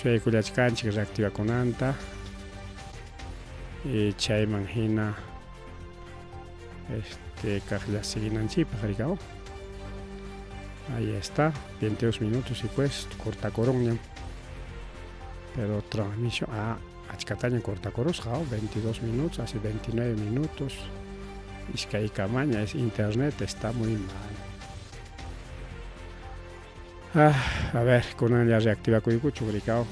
Shaykullachkanchik reactivakunanta y chayman hina kaqlla siginanchipaq rikawan. Ahí está, 22 minutos y pues cortacoron. Pero transmisión, achkataña cortacorosqa, 22 minutos, hace 29 minutos. Es que hay camaña, es internet, está muy mal. A ver, con ya reactiva Kuyukuchu, Bricao.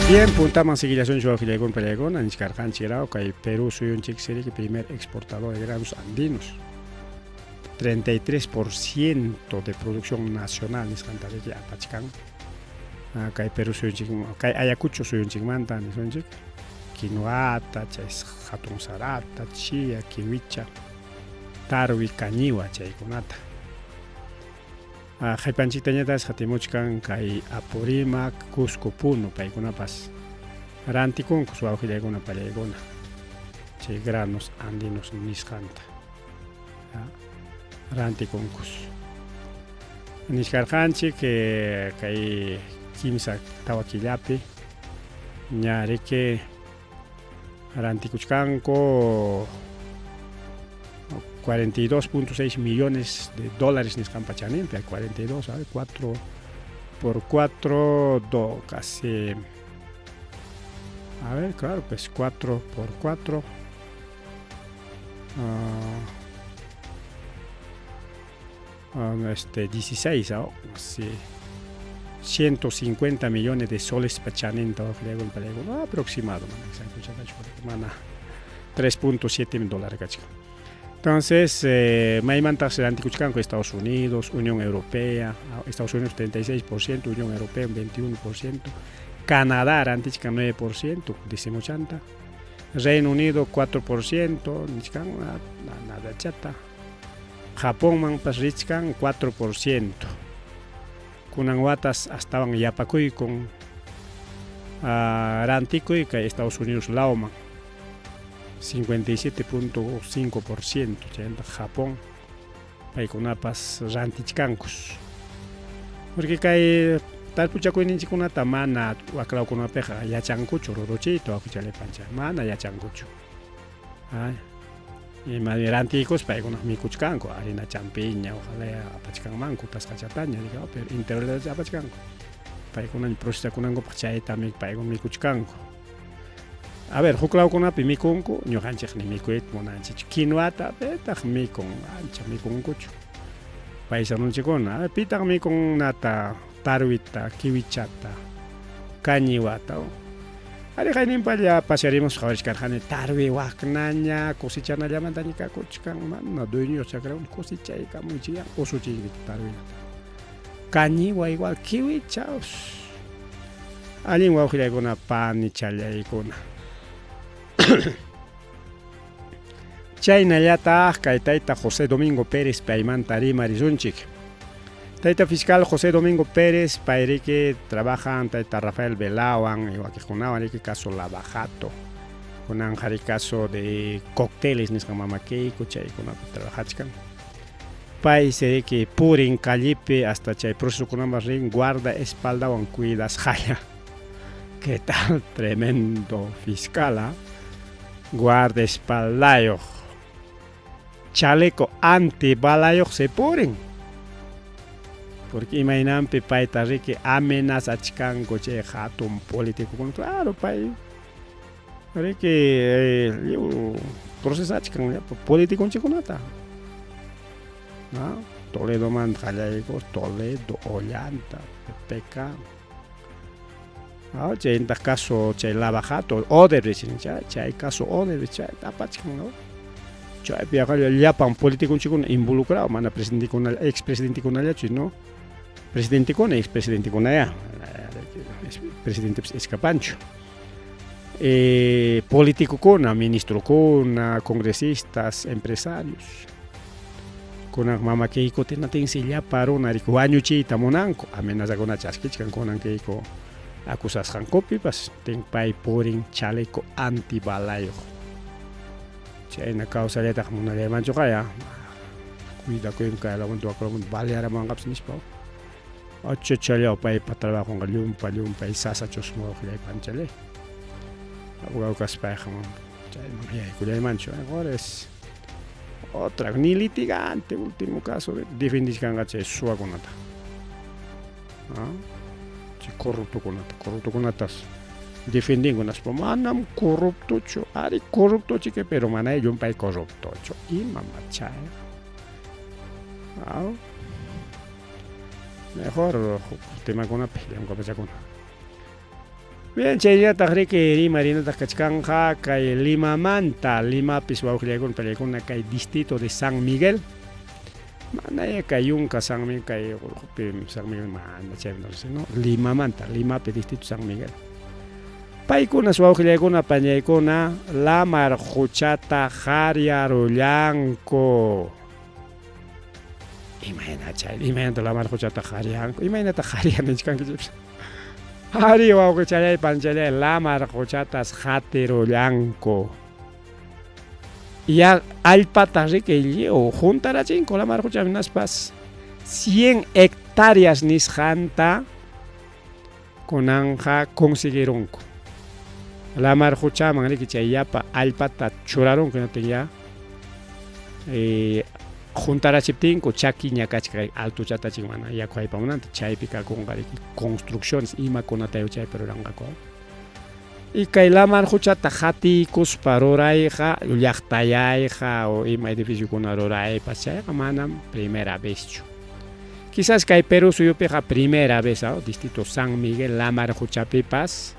Bien, puntamos seguillación yo que llegó en Pelegón, en Iscarján Chirao, que hay Perú soy un chico primer exportador de granos andinos. 33% de producción nacional en Iscantareque, Apachcán. Acá hay Perú soy un chico, acá hay Ayacucho soy un chico manta, ni soy un chico. Quinoata, chais Hatun Sarata, Chía, Kiwicha, Tarwi, Cañiwa, chay Conata. Jaipanchik tañatas Hatimuchkan, Kai Apurímac, Cusco, Puno, Paikunapas. Ranticón, Kusuaujileguna, Palegona. Chay granos andinos Niscanta. Ranticoncus. Niscarjanchi, que Kai Kimsa Tawaquillapi, Ñarique. Aranticuchcanco 42.6 millones de dólares en Escampachanente, 42, ¿sabes? 4 por 4, casi. A ver, claro, pues 4 por 4. 16, ¿no? Sí. 150 millones de soles pachanento aproximado, 3.7 dólares. Entonces, Maimantas el anticuchcanco Estados Unidos, Unión Europea, Estados Unidos 36%, Unión Europea 21%, Canadá anticuchcan 9%, dice muchanta, Reino Unido 4%, nada chata, Japón manpas richcan 4%. Kunanguatas estaban yapacuy con Ranticuy que Estados Unidos Lauman 57.5%, Japón Paikunapas Rantichcancos. Porque cae tal puchacuy ninchikunata mana waklaukunapeja yachancucho rorochito akuchale pancha mana yachancucho. Y maderanticos para unos micuchcanco, harina champiña, ojalá apachcanmanco, pascachataña, digamos, pero interior de apachcanco. Para con el proceso con algo pachay también para un micuchcanco. A ver, juclao con api miconco, no hanchech ni micuet, monanchich, quinoata, petach micon, ancha miconcucho. Paisa no chicona, pitach micon nata, taruita, kiwichata, cañiwata. Alejandro para pasearemos Javier Carjane tarde waknaña cosechana llaman danica cochcan man dueño chakra un cosecha y camuchia o su chigri tarde cañiwa igual kiwi chaos alguien va a girar con una pan y chale y con China ya ta kaitaita José Domingo Pérez Paiman Tarima Rizunchik Taita fiscal José Domingo Pérez, Pairique, trabajan Taita Rafael Belawan, igual que Junaban, que caso Lavajato, con Anjari caso de cócteles, Niscamamake, Cochay, con Trabajachkan. País que Purin, Calipe, hasta Chay, proceso con ambas ring, guarda espalda o cuidas, jaya. ¿Qué tal? Tremendo fiscal, guarda espaldayo. Chaleco antibalayo se Purin. Porque imaginan que que amenaza chican coche hatun político con claro pai que proceso chican político chiconata no Toledo man jalaiko Toledo Ollanta PPK che en caso che Lavajato Odebrecht che caso Odebrecht tapachican no che viaja ya pan político chicon involucrado mana presidente con el expresidente con el no presidente con expresidente con allá, presidente Escapancho, político con, ministro con, congresistas, empresarios, con mamá que ico tiene atención para una rico año chita monanco, amenaza con achasquichcan con que ico acusas hancopi, pues ten pai porin chaleco antibalayo. China causa de tajmuna de mancho kaya. cuida ko yung kailangan tuwa ko bali ara mga kaps nispa ocho chaleo pa ipatrabaho ng lumpa isasachos mo kaya panchale ako kas pa kamo chay mga kulay mancho ahora es otra ni litigante último caso de defendis kanga che suwa konata che corrupto konatas defending unas pomanam corrupto cho ari corrupto che pero mana yo un país corrupto cho y mamá chay mejor tema con una pelea un capaz con bien chaya tahri que ri marina ta kachkanja kay Lima Manta Lima piswa con pelea con kay distrito de San Miguel mana ya kay un ka San Miguel kay San Miguel mana chay no Lima Manta Lima pe distrito San Miguel pai kuna swa con pañay con la marjuchata jaria rollanco. Imagínate la marjuchata jarian. Imagínate jarian en chican que chips. Hari wa ko chalay panchale la marjuchata jatero blanco. Ya al patarri que yo juntara con la marjuchata unas pas 100 hectáreas nis janta con anja consiguieron. La marjuchata mangale que chayapa al pata churaron que no tenía juntara chiptin ko chaki ñakachka alto chata chingmana ya kwai paunanta chaypika kongari construcciones ima konatayo chay pero rangako y kay la marjuchata jati kusparorayja llaqtayayja o ima edificio kunaroray pasayqa manam primera vez quizás kay Perú suyupiqa primera vez distrito San Miguel la marjuchapipas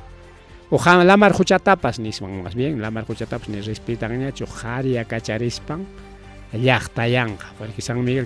o la marjuchatapas nisman más bien la marjuchatapas ni respetan ñacho jaria kacharispan llaqtayanqa porque San Miguel